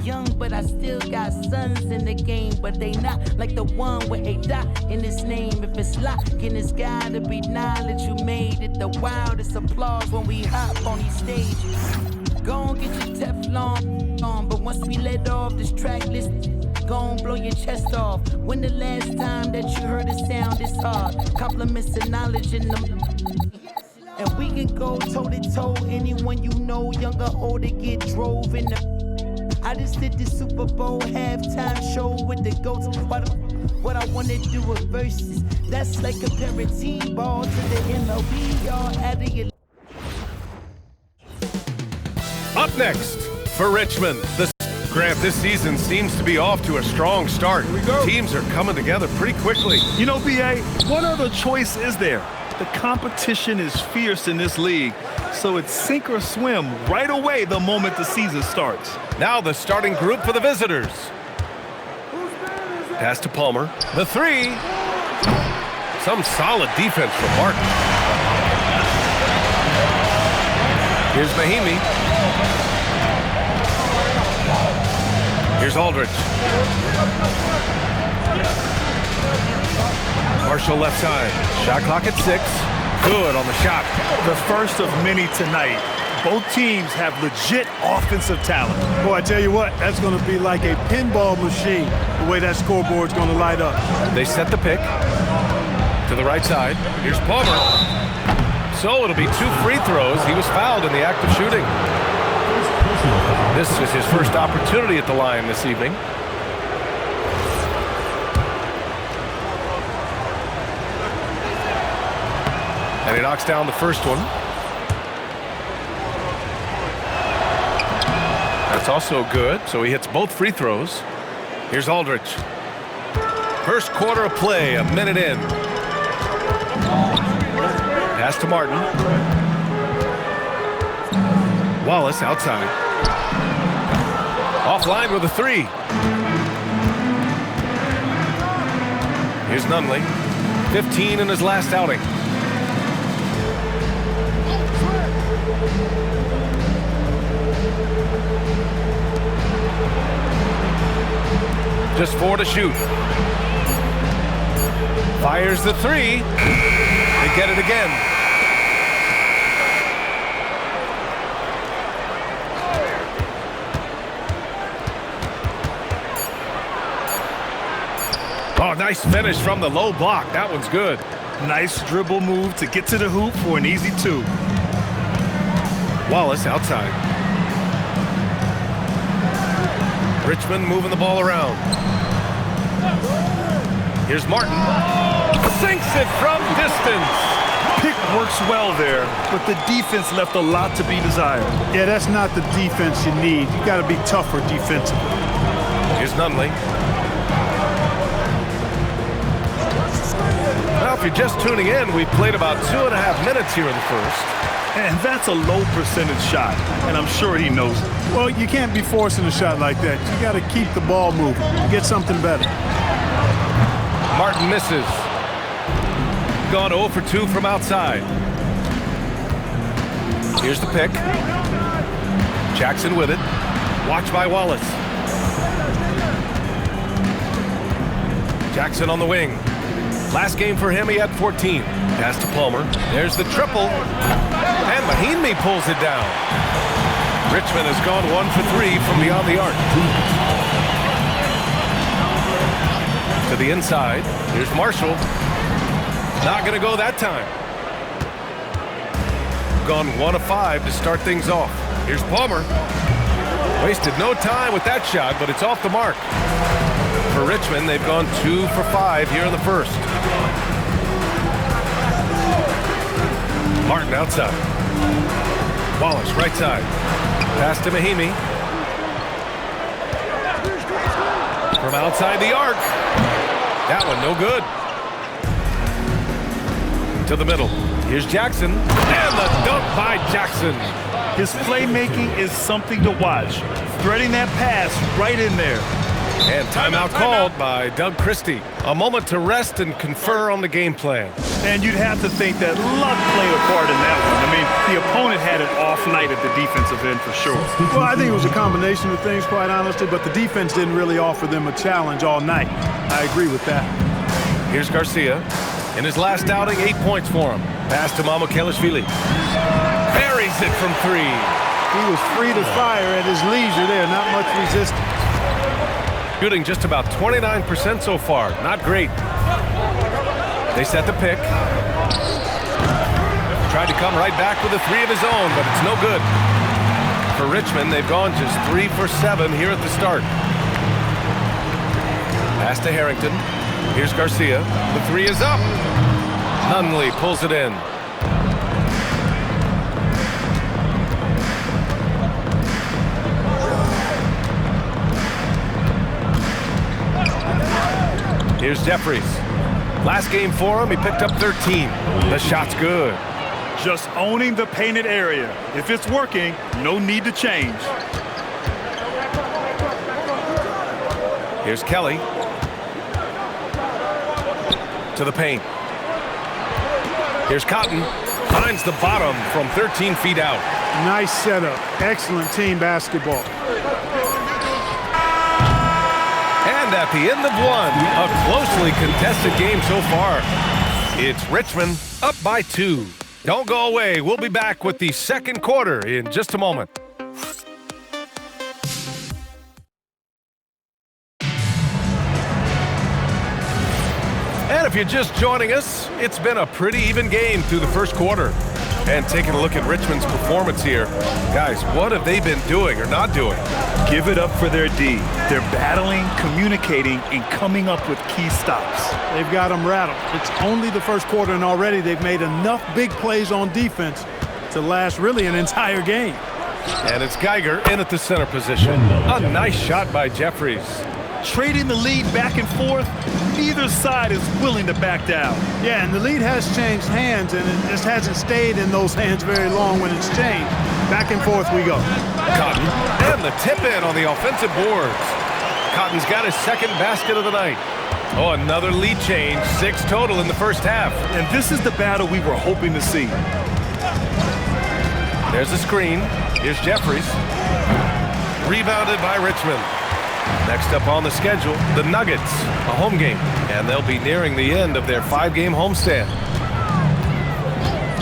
young, but I still got sons in the game. But they not like the one with a dot in his name. If it's locking, it's gotta be knowledge. You made it the wildest applause when we hop on these stages. Gon' get your Teflon on, but once we let off this track list, gon' blow your chest off. When the last time that you heard a sound this hard? Compliments and knowledge in them. And we can go toe-to-toe, anyone you know, young or old, they get drove in the... I just did the Super Bowl halftime show with the GOATs. What I wanna do with verses, that's like comparing team ball to the MLB, y'all out of your... Up next for Richmond, Grant, this season seems to be off to a strong start. Here we go. Teams are coming together pretty quickly. You know, BA, what other choice is there? The competition is fierce in this league, so it's sink or swim right away the moment the season starts. Now the starting group for the visitors. Pass to Palmer. The three. Some solid defense from Martin. Here's Mahimi. Here's Aldridge. Marshall left side. Shot clock at 6. Good on the shot. The first of many tonight. Both teams have legit offensive talent. Boy, I tell you what, that's going to be like a pinball machine, the way that scoreboard's going to light up. They set the pick to the right side. Here's Palmer. So it'll be 2 free throws. He was fouled in the act of shooting. This is his first opportunity at the line this evening. And he knocks down the first one. That's also good, so he hits both free throws. Here's Aldridge. First quarter of play, a minute in. Pass to Martin. Wallace outside. Offline with a 3. Here's Nunley. 15 in his last outing. Just 4 to shoot. Fires the 3. They get it again. Oh, nice finish from the low block. That one's good. Nice dribble move to get to the hoop for an easy 2. Wallace outside. Richmond moving the ball around. Here's Martin. Sinks it from distance. Pick works well there, but the defense left a lot to be desired. Yeah, that's not the defense you need. You got to be tougher defensively. Here's Nunley. Well, if you're just tuning in, we've played about 2.5 minutes here in the first. And that's a low percentage shot, and I'm sure he knows it. Well, you can't be forcing a shot like that. You got to keep the ball moving. Get something better. Martin misses. Gone 0 for 2 from outside. Here's the pick. Jackson with it. Watched by Wallace. Jackson on the wing. Last game for him, he had 14. Pass to Palmer. There's the triple. And Mahimi pulls it down. Richmond has gone 1 for 3 from beyond the arc. To the inside. Here's Marshall. Not going to go that time. Gone 1 of 5 to start things off. Here's Palmer. Wasted no time with that shot, but it's off the mark. For Richmond, they've gone 2 for 5 here in the first. Martin outside. Wallace right side. Pass to Mahimi. From outside the arc. That one no good. To the middle. Here's Jackson. And the dunk by Jackson. His playmaking is something to watch. Threading that pass right in there. And timeout called by Doug Christie. A moment to rest and confer on the game plan. And you'd have to think that luck played a part in that one. I mean, the opponent had an off night at the defensive end for sure. Well, I think it was a combination of things, quite honestly, but the defense didn't really offer them a challenge all night. I agree with that. Here's Garcia. In his last outing, 8 points for him. Pass to Mamukelashvili. Buries it from 3. He was free to fire at his leisure there, not much resistance. Shooting just about 29% so far. Not great. They set the pick. Tried to come right back with a 3 of his own, but it's no good. For Richmond, they've gone just 3 for 7 here at the start. Pass to Harrington. Here's Garcia. The 3 is up. Nunley pulls it in. Here's Jeffries. Last game for him, he picked up 13. The shot's good. Just owning the painted area. If it's working, no need to change. Here's Kelly. To the paint. Here's Cotton. Finds the bottom from 13 feet out. Nice setup. Excellent team basketball. And at the end of one, a closely contested game so far. It's Richmond up by 2. Don't go away. We'll be back with the second quarter in just a moment. And if you're just joining us, it's been a pretty even game through the first quarter. And taking a look at Richmond's performance here. Guys, what have they been doing or not doing? Give it up for their D. They're battling, communicating, and coming up with key stops. They've got them rattled. It's only the first quarter, and already they've made enough big plays on defense to last really an entire game. And it's Geiger in at the center position. A nice shot by Jeffries. Trading the lead back and forth, neither side is willing to back down. Yeah, and the lead has changed hands, and it just hasn't stayed in those hands very long when it's changed. Back and forth we go. Cotton, and the tip in on the offensive boards. Cotton's got his second basket of the night. Oh, another lead change, 6 total in the first half. And this is the battle we were hoping to see. There's a screen. Here's Jeffries. Rebounded by Richmond. Next up on the schedule, the Nuggets, a home game, and they'll be nearing the end of their 5-game homestand.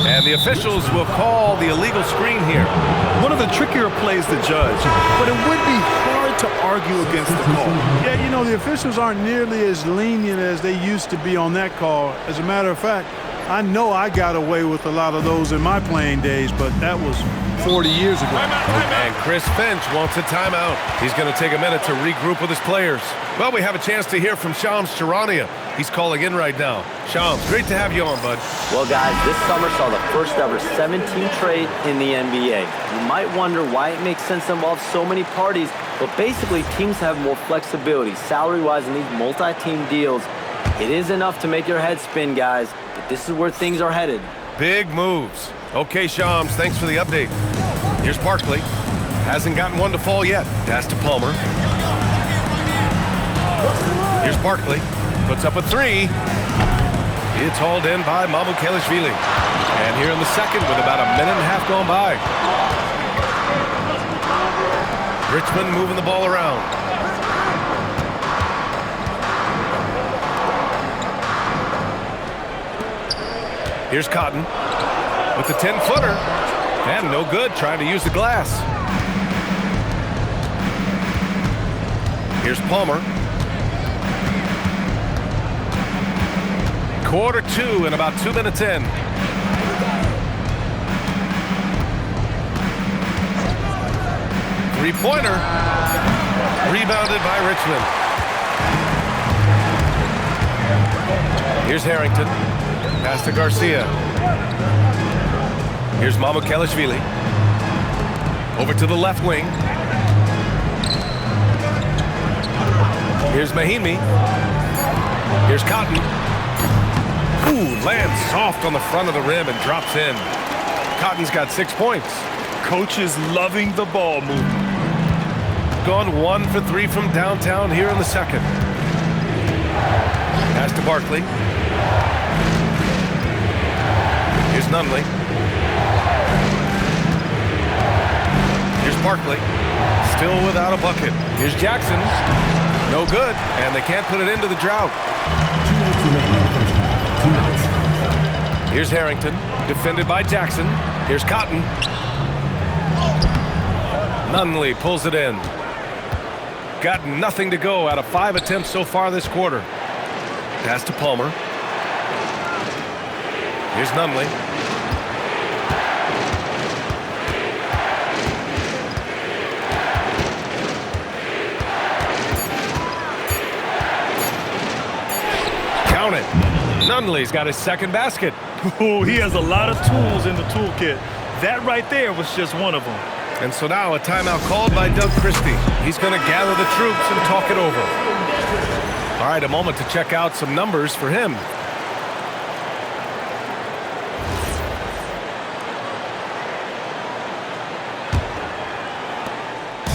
And the officials will call the illegal screen here. One of the trickier plays to judge, but it would be hard to argue against the call. Yeah, you know, the officials aren't nearly as lenient as they used to be on that call. As a matter of fact, I know I got away with a lot of those in my playing days, but that was 40 years ago. And Chris Finch wants a timeout. He's going to take a minute to regroup with his players. Well, we have a chance to hear from Shams Charania. He's calling in right now. Shams, great to have you on, bud. Well, guys, this summer saw the first ever 7-team trade in the NBA. You might wonder why it makes sense to involve so many parties, but basically teams have more flexibility salary-wise in these multi-team deals. It is enough to make your head spin, guys, but this is where things are headed. Big moves. Okay, Shams, thanks for the update. Here's Barkley. Hasn't gotten one to fall yet. Pass to Palmer. Here's Barkley. Puts up a 3. It's hauled in by Mamukelashvili. And here in the second with about a minute and a half gone by. Richmond moving the ball around. Here's Cotton with the 10-footer. And no good, trying to use the glass. Here's Palmer. Quarter 2 and about 2 minutes in. Three-pointer. Rebounded by Richmond. Here's Harrington. Pass to Garcia. Here's Mamukelashvili. Over to the left wing. Here's Mahimi. Here's Cotton. Ooh, lands soft on the front of the rim and drops in. Cotton's got 6 points. Coach is loving the ball movement. gone 1 for 3 from downtown here in the second. Pass to Barkley. Here's Nunley. Here's Barkley. Still without a bucket. Here's Jackson. No good. And they can't put it into the drought. Here's Harrington. Defended by Jackson. Here's Cotton. Nunley pulls it in. Got nothing to go out of 5 attempts so far this quarter. Pass to Palmer. Here's Nunley. Count it. Nunley's got his second basket. Oh, he has a lot of tools in the toolkit. That right there was just one of them. And so now a timeout called by Doug Christie. He's going to gather the troops and talk it over. All right, a moment to check out some numbers for him.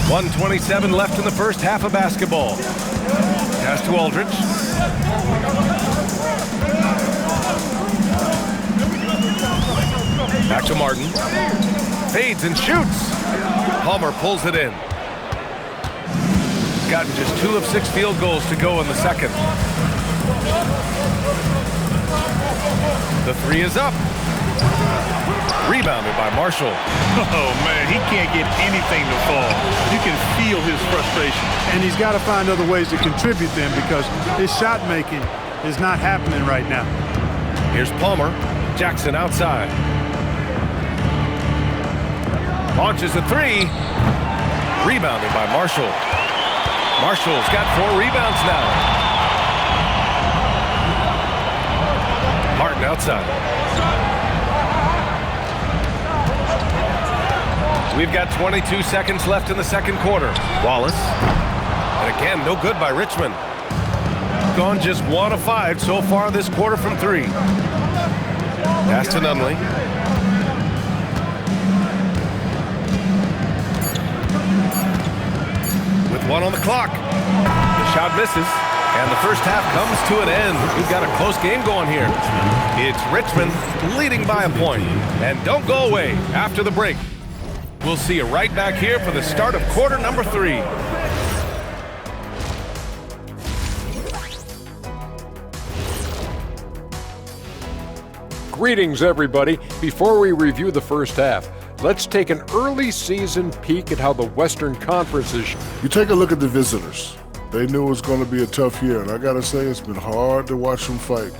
.127 left in the first half of basketball. Pass to Aldridge. Back to Martin. Fades and shoots. Palmer pulls it in. Gotten just 2 of 6 field goals to go in the second. The 3 is up. Rebounded by Marshall. Oh, man, he can't get anything to fall. You can feel his frustration. And he's got to find other ways to contribute then because his shot making is not happening right now. Here's Palmer. Jackson outside. Launches a 3. Rebounded by Marshall. Marshall's got 4 rebounds now. Martin outside. We've got 22 seconds left in the second quarter. Wallace. And again, no good by Richmond. Gone just 1 of 5 so far this quarter from 3. Pass to Nunley. With 1 on the clock. The shot misses. And the first half comes to an end. We've got a close game going here. It's Richmond leading by a point. And don't go away after the break. We'll see you right back here for the start of quarter number 3. Greetings, everybody. Before we review the first half, let's take an early season peek at how the Western Conference is. You take a look at the visitors. They knew it was going to be a tough year, and I got to say it's been hard to watch them fight,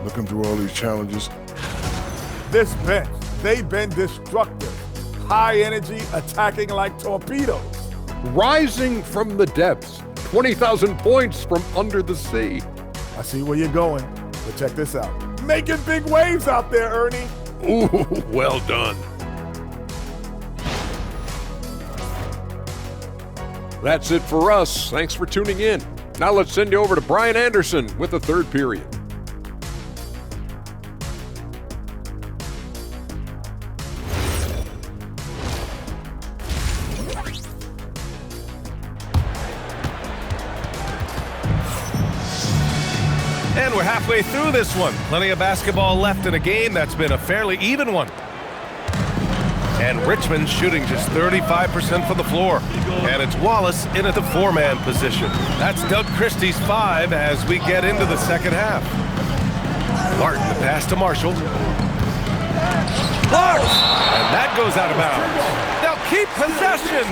looking through all these challenges. This bench, they've been destructive. High energy, attacking like torpedoes. Rising from the depths, 20,000 points from under the sea. I see where you're going, but check this out. Making big waves out there, Ernie. Ooh, well done. That's it for us. Thanks for tuning in. Now let's send you over to Brian Anderson with the third period. And we're halfway through this one. Plenty of basketball left in a game that's been a fairly even one. And Richmond shooting just 35% from the floor. And it's Wallace in at the 4-man position. That's Doug Christie's 5 as we get into the second half. Martin, the pass to Marshall. Clark! And that goes out of bounds. They'll keep possession.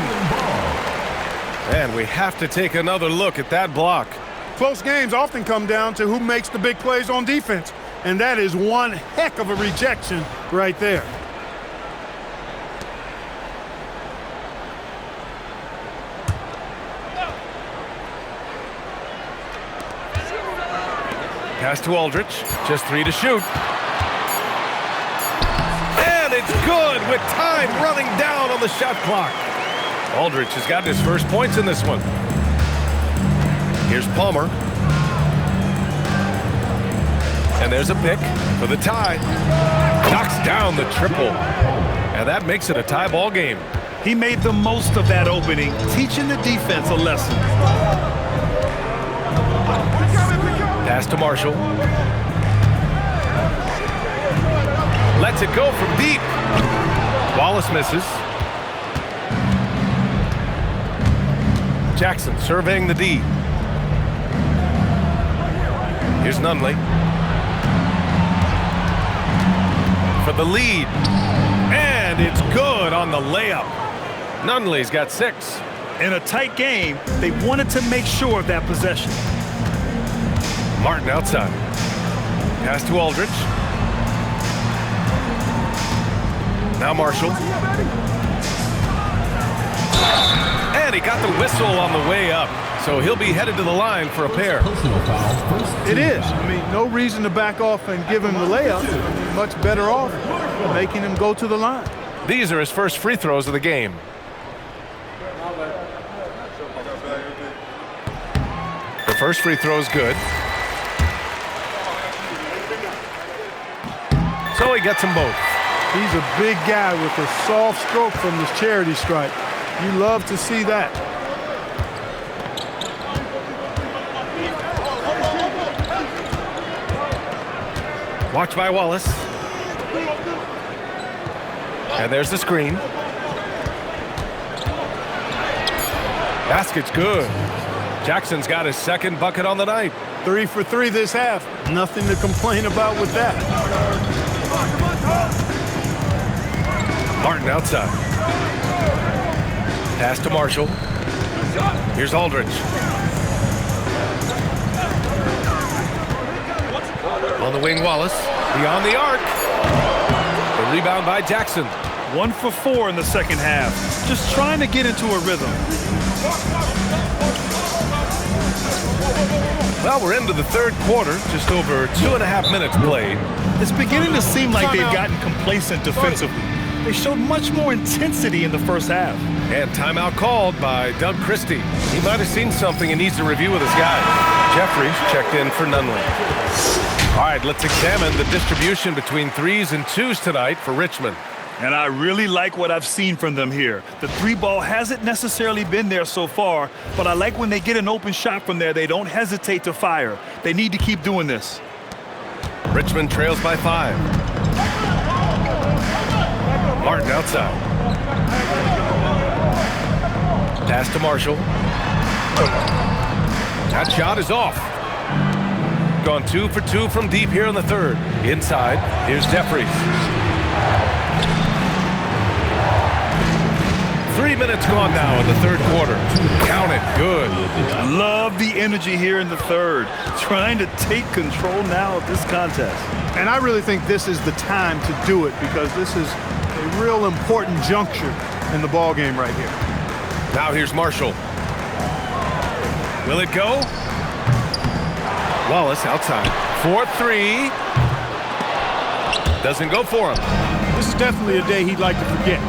And we have to take another look at that block. Close games often come down to who makes the big plays on defense, and that is one heck of a rejection right there. Pass to Aldridge, just 3 to shoot. And it's good with time running down on the shot clock. Aldridge has gotten his first points in this one. Here's Palmer. And there's a pick for the tie. Knocks down the triple. And that makes it a tie ball game. He made the most of that opening, teaching the defense a lesson. Pass to Marshall. Lets it go from deep. Wallace misses. Jackson surveying the D. Here's Nunley. For the lead. And it's good on the layup. Nunley's got 6. In a tight game, they wanted to make sure of that possession. Martin outside. Pass to Aldridge. Now Marshall. And he got the whistle on the way up. So he'll be headed to the line for a pair. It is. I mean, no reason to back off and give him the layup. I mean, much better off making him go to the line. These are his first free throws of the game. The first free throw is good. So he gets them both. He's a big guy with a soft stroke from his charity stripe. You love to see that. Watch by Wallace. And there's the screen. Basket's good. Jackson's got his second bucket on the night. 3 for 3 this half. Nothing to complain about with that. Martin outside. Pass to Marshall. Here's Aldridge. On the wing, Wallace. Beyond the arc. The rebound by Jackson. 1 for 4 in the second half. Just trying to get into a rhythm. Well, we're into the third quarter. Just over 2.5 minutes played. It's beginning to seem like they've gotten complacent defensively. They showed much more intensity in the first half. And timeout called by Doug Christie. He might have seen something and needs to review with his guys. Jeffries checked in for Nunley. All right, let's examine the distribution between 3s and 2s tonight for Richmond. And I really like what I've seen from them here. The 3-ball hasn't necessarily been there so far, but I like when they get an open shot from there, they don't hesitate to fire. They need to keep doing this. Richmond trails by 5. Martin outside. Pass to Marshall. That shot is off. Gone 2 for 2 from deep here in the third. Inside, here's Jeffries. 3 minutes gone now in the third quarter. Count it, good. Love the energy here in the third. Trying to take control now of this contest. And I really think this is the time to do it because this is a real important juncture in the ball game right here. Now here's Marshall. Will it go? Wallace outside. 4-3. Doesn't go for him. This is definitely a day he'd like to forget.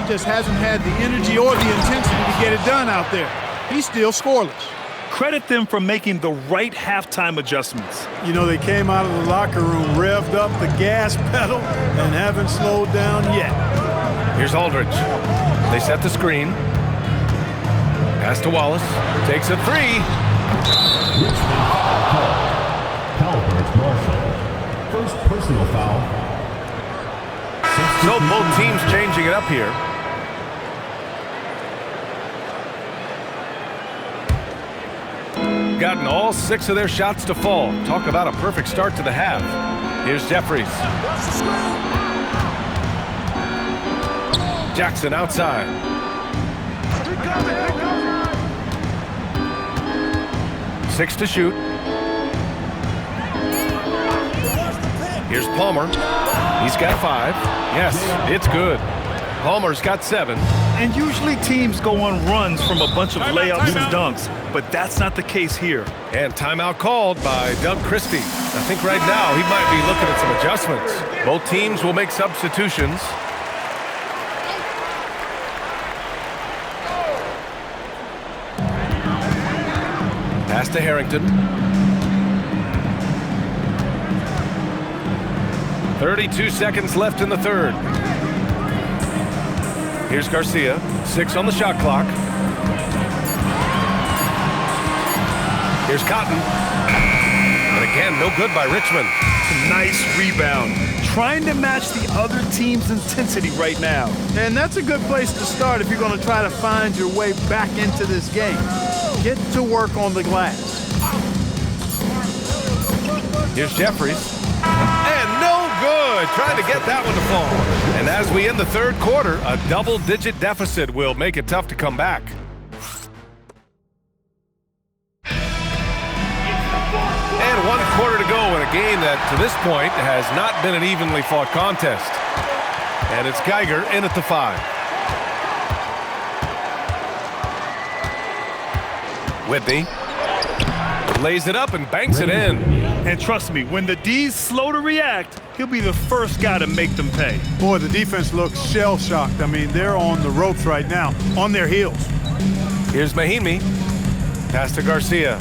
He just hasn't had the energy or the intensity to get it done out there. He's still scoreless. Credit them for making the right halftime adjustments. You know, they came out of the locker room, revved up the gas pedal, and haven't slowed down yet. Here's Aldridge. They set the screen. Pass to Wallace. Takes a 3. First personal foul. So both teams changing it up here. Gotten all 6 of their shots to fall. Talk about a perfect start to the half. Here's Jeffries. Jackson outside. Six to shoot. Here's Palmer. He's got 5. Yes, it's good. Palmer's got 7. And usually teams go on runs from a bunch of layups and dunks, but that's not the case here. And timeout called by Doug Christie. I think right now he might be looking at some adjustments. Both teams will make substitutions. Pass to Harrington. 32 seconds left in the third. Here's Garcia. 6 on the shot clock. Here's Cotton. And again, no good by Richmond. Nice rebound. Trying to match the other team's intensity right now. And that's a good place to start if you're going to try to find your way back into this game. Get to work on the glass. Here's Jeffries. And no good. Trying to get that one to fall. And as we end the third quarter, a double-digit deficit will make it tough to come back. And 1 quarter to go in a game that, to this point, has not been an evenly fought contest. And it's Geiger in at the 5. Whitney lays it up and banks it in. And trust me, when the D's slow to react, he'll be the first guy to make them pay. Boy, the defense looks shell-shocked. I mean, they're on the ropes right now, on their heels. Here's Mahinmi. Pass to Garcia.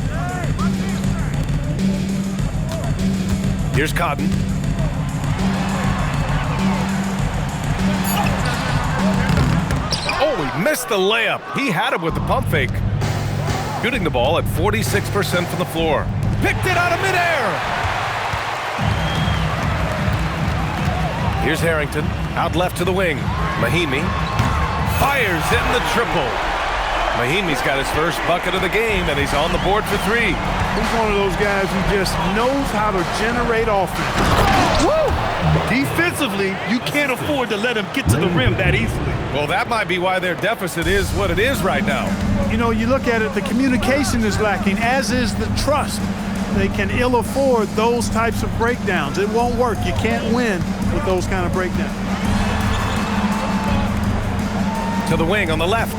Here's Cotton. Oh, he missed the layup. He had him with the pump fake. Shooting the ball at 46% from the floor. Picked it out of midair. Here's Harrington. Out left to the wing. Mahinmi fires in the triple. Mahinmi's got his first bucket of the game, and he's on the board for 3. He's one of those guys who just knows how to generate offense. Woo! Defensively, you can't afford to let him get to the rim that easily. Well, that might be why their deficit is what it is right now. You know, you look at it, the communication is lacking, as is the trust. They can ill afford those types of breakdowns. It won't work. You can't win with those kind of breakdowns. To the wing on the left.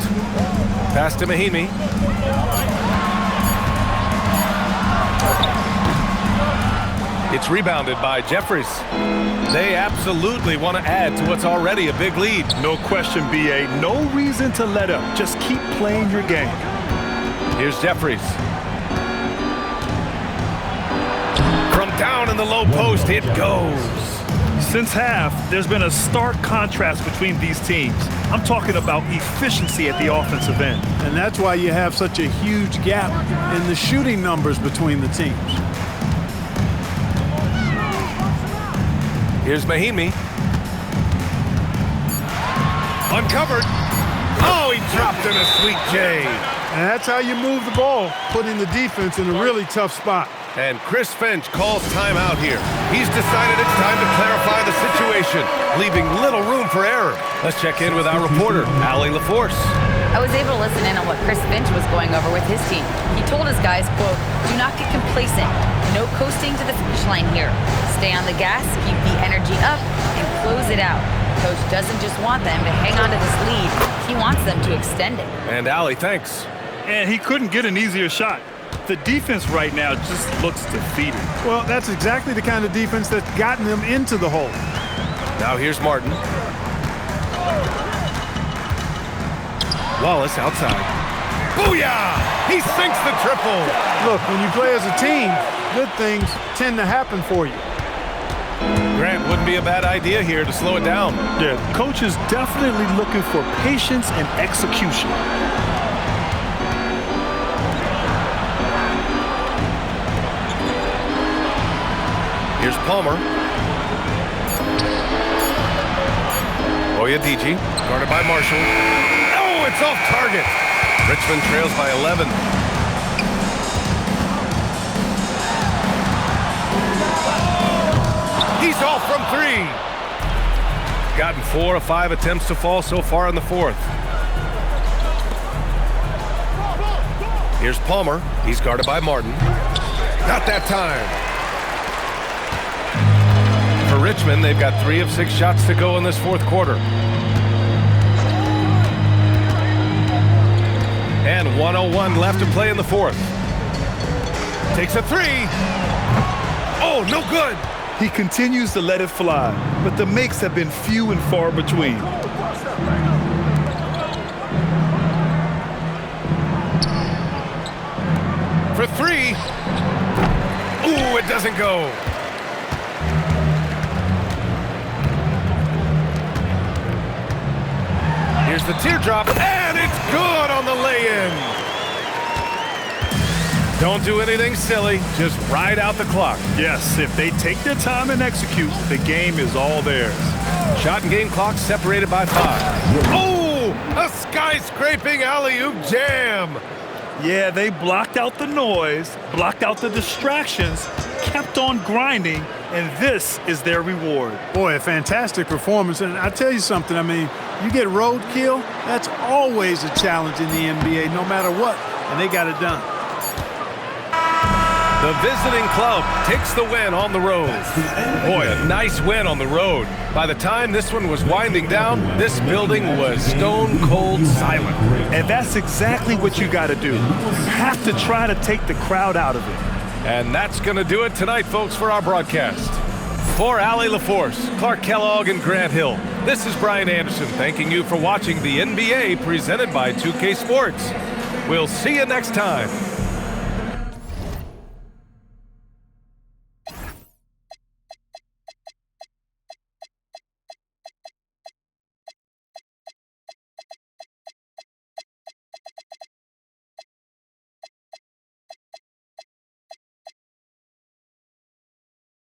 Pass to Mahinmi. It's rebounded by Jeffries. They absolutely want to add to what's already a big lead. No question, BA. No reason to let up. Just keep playing your game. Here's Jeffries. From down in the low post, it goes. Since half, there's been a stark contrast between these teams. I'm talking about efficiency at the offensive end. And that's why you have such a huge gap in the shooting numbers between the teams. Here's Mahinmi. Uncovered. Oh, he dropped in a sweet J. And that's how you move the ball, putting the defense in a really tough spot. And Chris Finch calls timeout here. He's decided it's time to clarify the situation, leaving little room for error. Let's check in with our reporter, Allie LaForce. I was able to listen in on what Chris Finch was going over with his team. He told his guys, quote, "Do not get complacent. No coasting to the finish line here. Stay on the gas, keep the energy up, and close it out. Coach doesn't just want them to hang on to this lead. He wants them to extend it." And Allie, thanks. And he couldn't get an easier shot. The defense right now just looks defeated. Well, that's exactly the kind of defense that's gotten them into the hole. Now here's Martin. Wallace outside. Booyah! He sinks the triple. Look, when you play as a team, good things tend to happen for you. Grant, wouldn't be a bad idea here to slow it down. Yeah, coach is definitely looking for patience and execution. Here's Palmer. Oyediji, guarded by Marshall. Oh, it's off target. Richmond trails by 11. He's off from 3. Gotten 4 of 5 attempts to fall so far in the fourth. Here's Palmer. He's guarded by Martin. Not that time. For Richmond, they've got 3 of 6 shots to go in this fourth quarter. And 1:01 left to play in the fourth. Takes a 3. Oh, no good. He continues to let it fly, but the makes have been few and far between. For 3. Ooh, it doesn't go. Here's the teardrop, and it's good on the lay-in. Don't do anything silly, just ride out the clock. Yes, if they take their time and execute, the game is all theirs. Shot and game clock separated by 5. Oh, a skyscraping alley-oop jam. Yeah, they blocked out the noise, blocked out the distractions, kept on grinding, and this is their reward. Boy, a fantastic performance. And I tell you something, I mean, you get roadkill, that's always a challenge in the NBA, no matter what, and they got it done. The visiting club takes the win on the road. Boy, a nice win on the road. By the time this one was winding down, this building was stone cold silent. And that's exactly what you got to do. You have to try to take the crowd out of it. And that's going to do it tonight, folks, for our broadcast. For Allie LaForce, Clark Kellogg, and Grant Hill, this is Brian Anderson thanking you for watching the NBA presented by 2K Sports. We'll see you next time.